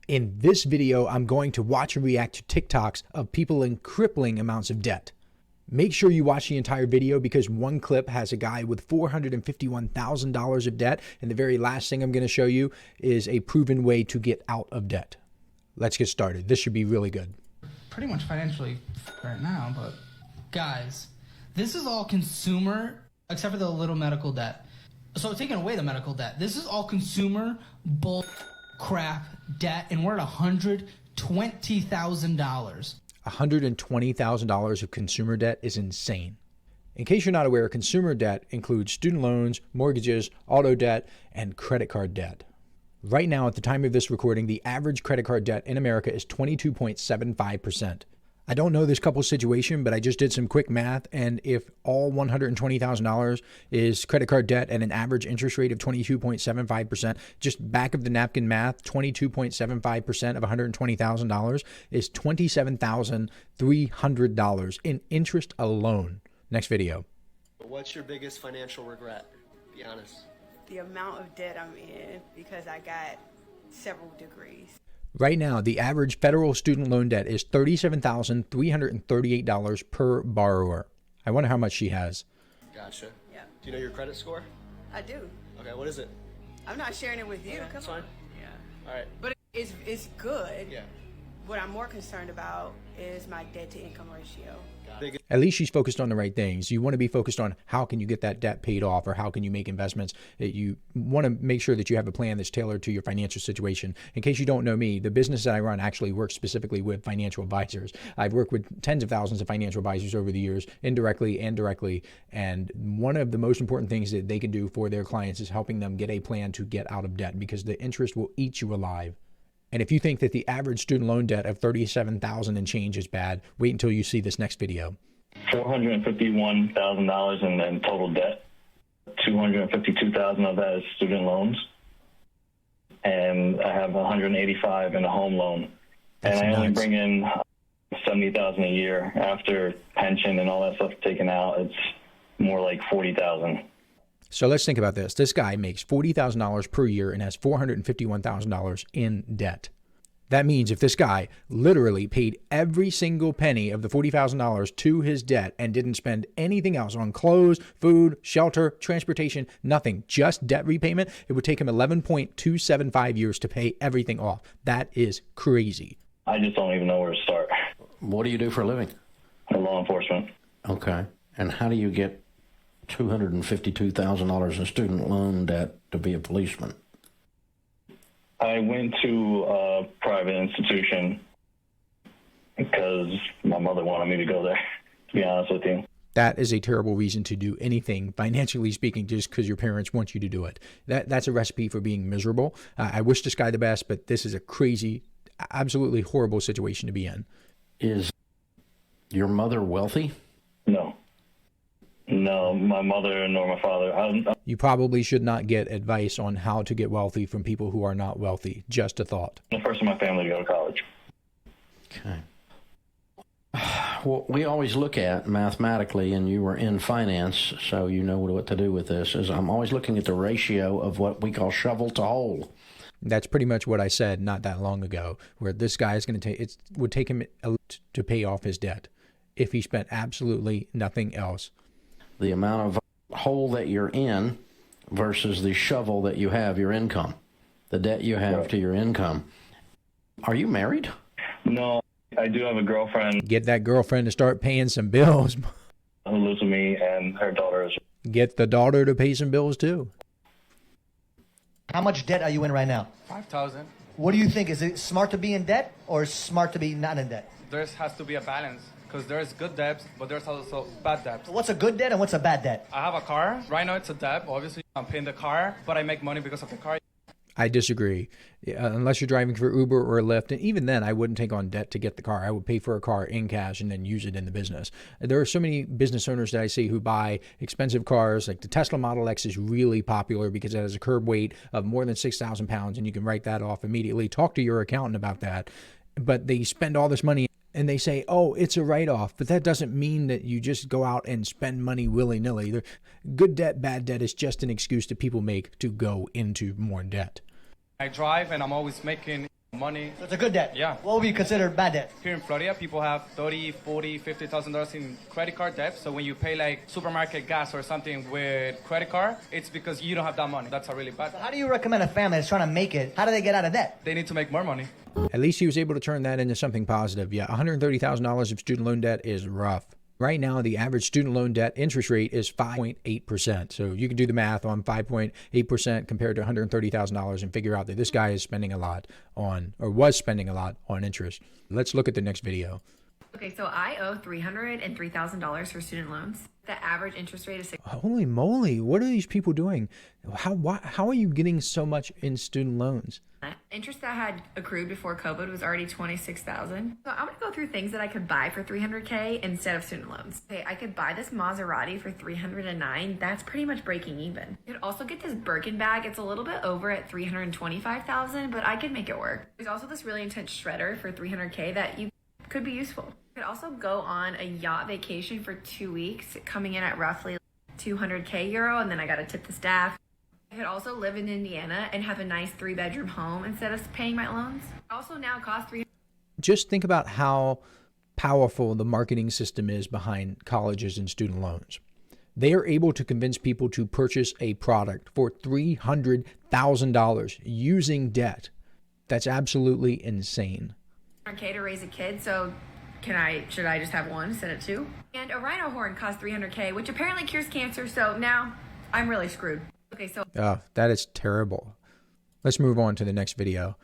In this video, I'm going to watch and react to TikToks of people in crippling amounts of debt. Make sure you watch the entire video because one clip has a guy with $451,000 of debt, and the very last thing I'm going to show you is a proven way to get out of debt. Let's get started. This should be really good. Pretty much financially right now, but guys, this is all consumer except for the little medical debt. So taking away the medical debt, this is all consumer bull crap debt, and we're at $120,000. $120,000 of consumer debt is insane. In case you're not aware, consumer debt includes student loans, mortgages, auto debt, and credit card debt. Right now, at the time of this recording, the average credit card debt in America is 22.75%. I don't know this couple's situation, but I just did some quick math, and if all $120,000 is credit card debt at an average interest rate of 22.75%, just back of the napkin math, 22.75% of $120,000 is $27,300 in interest alone. Next video. What's your biggest financial regret? Be honest. The amount of debt I'm in because I got several degrees. Right now, the average federal student loan debt is $37,338 per borrower. I wonder how much she has. Gotcha. Yeah. Do you know your credit score? I do. Okay, what is it? I'm not sharing it with you. Okay, Come that's on. fine. Yeah. All right. But it's good. Yeah. What I'm more concerned about is my debt to income ratio. Big. At least she's focused on the right things. You want to be focused on how can you get that debt paid off, or how can you make investments. You want to make sure that you have a plan that's tailored to your financial situation. In case you don't know me, the business that I run actually works specifically with financial advisors. I've worked with tens of thousands of financial advisors over the years, indirectly and directly. And one of the most important things that they can do for their clients is helping them get a plan to get out of debt, because the interest will eat you alive. And if you think that the average student loan debt of $37,000 and change is bad, wait until you see this next video. $451,000 in total debt. $252,000 of that is student loans, and I have $185 in a home loan. That's and I only nuts. bring in $70,000 a year. After pension and all that stuff taken out, it's more like $40,000. So let's think about this. This guy makes $40,000 per year and has $451,000 in debt. That means if this guy literally paid every single penny of the $40,000 to his debt and didn't spend anything else on clothes, food, shelter, transportation, nothing, just debt repayment, it would take him 11.275 years to pay everything off. That is crazy. I just don't even know where to start. What do you do for a living? Law enforcement. Okay. And how do you get $252,000 in student loan debt to be a policeman? I went to a private institution because my mother wanted me to go there, to be honest with you. That is a terrible reason to do anything, financially speaking, just because your parents want you to do it. That's a recipe for being miserable. I wish this guy the best, but this is a crazy, absolutely horrible situation to be in. Is your mother wealthy? No. No, my mother nor my father. You probably should not get advice on how to get wealthy from people who are not wealthy. Just a thought. I'm the first in my family to go to college. Okay. What we always look at mathematically, and you were in finance, so you know what to do with this, is I'm always looking at the ratio of what we call shovel to hole. That's pretty much what I said not that long ago, where this guy is going to take, it would take him to pay off his debt if he spent absolutely nothing else. The amount of hole that you're in versus the shovel that you have, your income, the debt you have to your income. Are you married? No, I do have a girlfriend Get that girlfriend to start paying some bills. who lives with me, and her daughter is. Get the daughter to pay some bills too. How much debt are you in right now? 5,000. What do you think? Is it smart to be in debt or smart to be not in debt? There has to be a balance because there's good debts, but there's also bad debts. So what's a good debt and what's a bad debt? I have a car. Right now it's a debt. Obviously, I'm paying the car, but I make money because of the car. I disagree. Unless you're driving for Uber or Lyft, and even then I wouldn't take on debt to get the car. I would pay for a car in cash and then use it in the business. There are so many business owners that I see who buy expensive cars. Like the Tesla Model X is really popular because it has a curb weight of more than 6,000 pounds, and you can write that off immediately. Talk to your accountant about that. But they spend all this money and they say, oh, it's a write-off. But that doesn't mean that you just go out and spend money willy-nilly. Good debt, bad debt is just an excuse that people make to go into more debt. I drive and I'm always making money. So it's a good debt. Yeah. What would be considered bad debt? Here in Florida, people have 30, 40, $50,000 in credit card debt. So when you pay like supermarket gas or something with credit card, it's because you don't have that money. That's a really bad. How do you recommend a family that's trying to make it? How do they get out of debt? They need to make more money. At least he was able to turn that into something positive. Yeah, $130,000 of student loan debt is rough. Right now, the average student loan debt interest rate is 5.8%. So you can do the math on 5.8% compared to $130,000 and figure out that this guy is spending a lot on, or was spending a lot on interest. Let's look at the next video. Okay, so I owe $303,000 for student loans. The average interest rate is Holy moly, what are these people doing? How are you getting so much in student loans? interest that I had accrued before COVID was already $26,000. So I'm gonna go through things that I could buy for $300K instead of student loans. Okay, I could buy this Maserati for $309. That's pretty much breaking even. I could also get this Birkin bag. It's a little bit over at $325,000, but I could make it work. There's also this really intense shredder for $300K that could be useful. I could also go on a yacht vacation for 2 weeks, coming in at roughly 200K euro, and then I gotta tip the staff. I could also live in Indiana and have a nice 3-bedroom home instead of paying my loans. It also now costs $300. Just think about how powerful the marketing system is behind colleges and student loans. They are able to convince people to purchase a product for $300,000 using debt. That's absolutely insane. $300K to raise a kid, so should I just have one instead of two? And a rhino horn costs $300K, which apparently cures cancer, so now I'm really screwed. Okay, so that is terrible. Let's move on to the next video.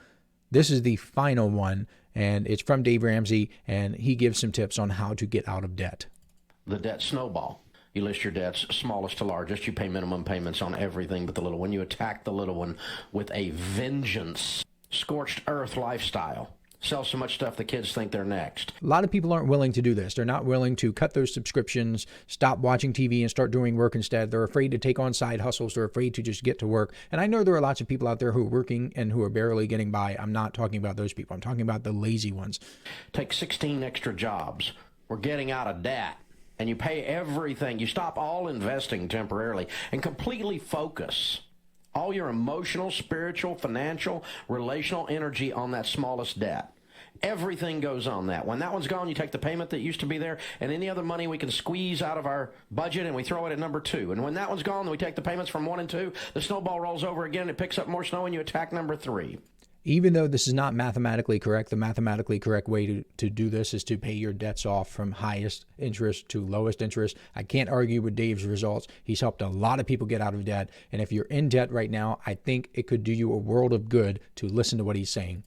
This is the final one, and it's from Dave Ramsey, and he gives some tips on how to get out of debt. The debt snowball. You list your debts, smallest to largest. You pay minimum payments on everything but the little one. You attack the little one with a vengeance. Scorched earth lifestyle. Sell so much stuff the kids think they're next. A lot of people aren't willing to do this. They're not willing to cut those subscriptions, stop watching TV, and start doing work instead. They're afraid to take on side hustles. They're afraid to just get to work. And I know there are lots of people out there who are working and who are barely getting by. I'm not talking about those people. I'm talking about the lazy ones. Take 16 extra jobs. We're getting out of debt. And you pay everything. You stop all investing temporarily and completely focus all your emotional, spiritual, financial, relational energy on that smallest debt. Everything goes on that. When that one's gone, you take the payment that used to be there, and any other money we can squeeze out of our budget, and we throw it at number 2. And when that one's gone, then we take the payments from 1 and 2. The snowball rolls over again, it picks up more snow, and you attack number 3. Even though this is not mathematically correct, the mathematically correct way to do this is to pay your debts off from highest interest to lowest interest. I can't argue with Dave's results. He's helped a lot of people get out of debt. And if you're in debt right now, I think it could do you a world of good to listen to what he's saying.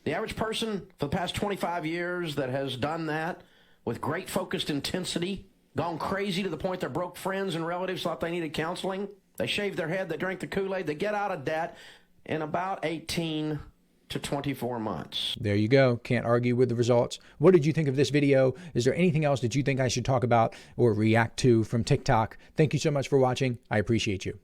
The average person for the past 25 years that has done that with great focused intensity, gone crazy to the point their broke friends and relatives thought they needed counseling, they shaved their head, they drank the Kool-Aid, they get out of debt in about 18 to 24 months. There you go. Can't argue with the results. What did you think of this video? Is there anything else that you think I should talk about or react to from TikTok? Thank you so much for watching. I appreciate you.